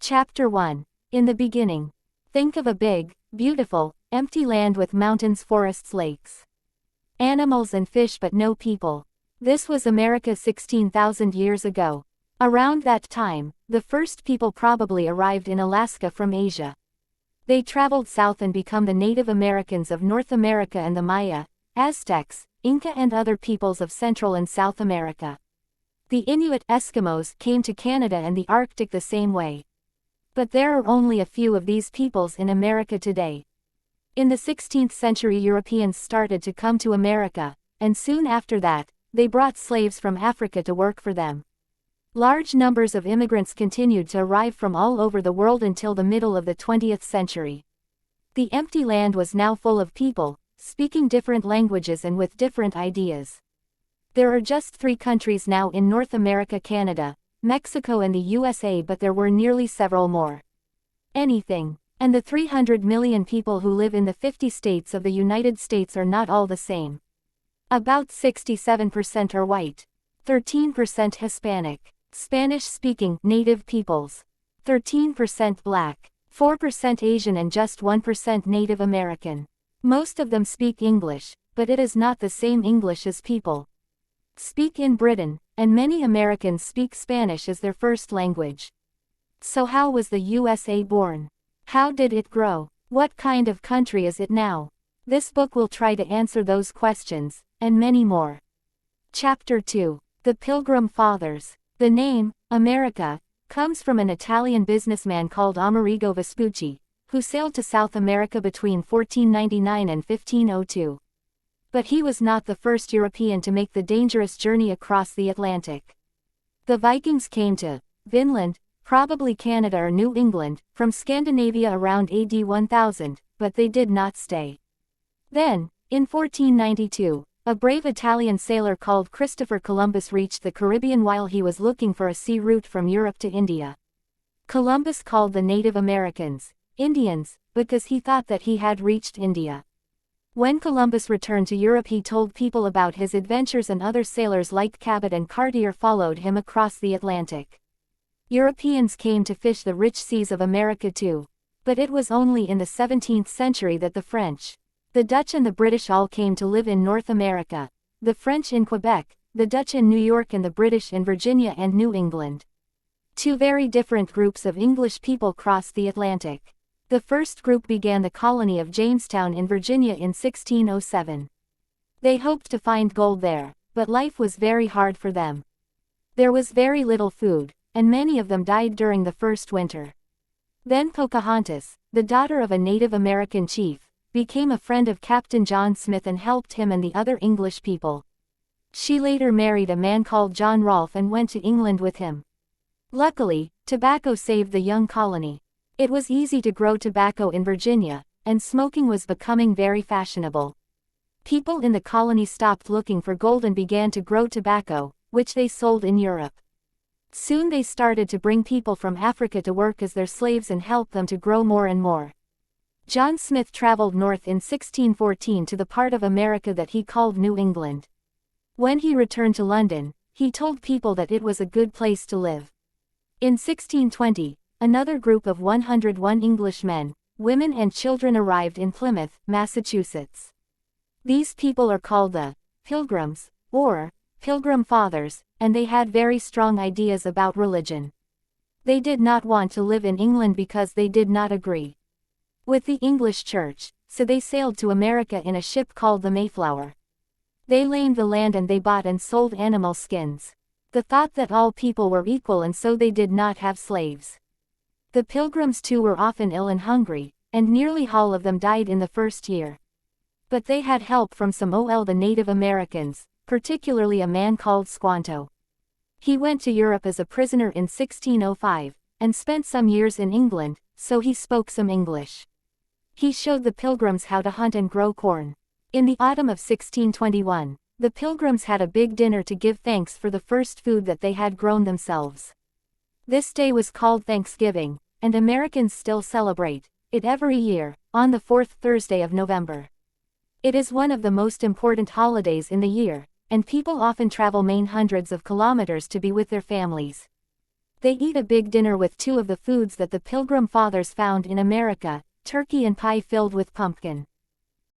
Chapter 1. In the beginning. Think of a big, beautiful, empty land with mountains, forests, lakes, animals and fish but no people. This was America 16,000 years ago. Around that time, the first people probably arrived in Alaska from Asia. They traveled south and become the Native Americans of North America and the Maya, Aztecs, Inca and other peoples of Central and South America. The Inuit Eskimos came to Canada and the Arctic the same way. But there are only a few of these peoples in America today. In the 16th century Europeans started to come to America, and soon after that, they brought slaves from Africa to work for them. Large numbers of immigrants continued to arrive from all over the world until the middle of the 20th century. The empty land was now full of people, speaking different languages and with different ideas. There are just 3 countries now in North America: Canada, Mexico and the USA, but there were nearly several more. Anything. And the 300 million people who live in the 50 states of the United States are not all the same. About 67% are white, 13% Hispanic, Spanish-speaking native peoples, 13% black, 4% Asian and just 1% Native American. Most of them speak English, but it is not the same English as people speak in Britain, and many Americans speak Spanish as their first language. So how was the USA born? How did it grow? What kind of country is it now? This book will try to answer those questions, and many more. Chapter 2. The Pilgrim Fathers. The name, America, comes from an Italian businessman called Amerigo Vespucci, who sailed to South America between 1499 and 1502. But he was not the first European to make the dangerous journey across the Atlantic. The Vikings came to Vinland, probably Canada or New England, from Scandinavia around AD 1000, but they did not stay. Then, in 1492, a brave Italian sailor called Christopher Columbus reached the Caribbean while he was looking for a sea route from Europe to India. Columbus called the Native Americans Indians, because he thought that he had reached India. When Columbus returned to Europe, he told people about his adventures, and other sailors like Cabot and Cartier followed him across the Atlantic. Europeans came to fish the rich seas of America too. But it was only in the 17th century that the French, the Dutch and the British all came to live in North America, the French in Quebec, the Dutch in New York and the British in Virginia and New England. 2 very different groups of English people crossed the Atlantic. The first group began the colony of Jamestown in Virginia in 1607. They hoped to find gold there, but life was very hard for them. There was very little food, and many of them died during the first winter. Then Pocahontas, the daughter of a Native American chief, became a friend of Captain John Smith and helped him and the other English people. She later married a man called John Rolfe and went to England with him. Luckily, tobacco saved the young colony. It was easy to grow tobacco in Virginia, and smoking was becoming very fashionable. People in the colony stopped looking for gold and began to grow tobacco, which they sold in Europe. Soon they started to bring people from Africa to work as their slaves and help them to grow more and more. John Smith traveled north in 1614 to the part of America that he called New England. When he returned to London, he told people that it was a good place to live. In 1620, another group of 101 Englishmen, women and children arrived in Plymouth, Massachusetts. These people are called the Pilgrims, or Pilgrim Fathers, and they had very strong ideas about religion. They did not want to live in England because they did not agree with the English Church, so they sailed to America in a ship called the Mayflower. They lamed the land and they bought and sold animal skins. The thought that all people were equal, and so they did not have slaves. The Pilgrims too were often ill and hungry, and nearly all of them died in the first year. But they had help from some the Native Americans, particularly a man called Squanto. He went to Europe as a prisoner in 1605, and spent some years in England, so he spoke some English. He showed the Pilgrims how to hunt and grow corn. In the autumn of 1621, the Pilgrims had a big dinner to give thanks for the first food that they had grown themselves. This day was called Thanksgiving, and Americans still celebrate it every year, on the 4th Thursday of November. It is one of the most important holidays in the year, and people often travel hundreds of kilometers to be with their families. They eat a big dinner with two of the foods that the Pilgrim Fathers found in America, turkey and pie filled with pumpkin.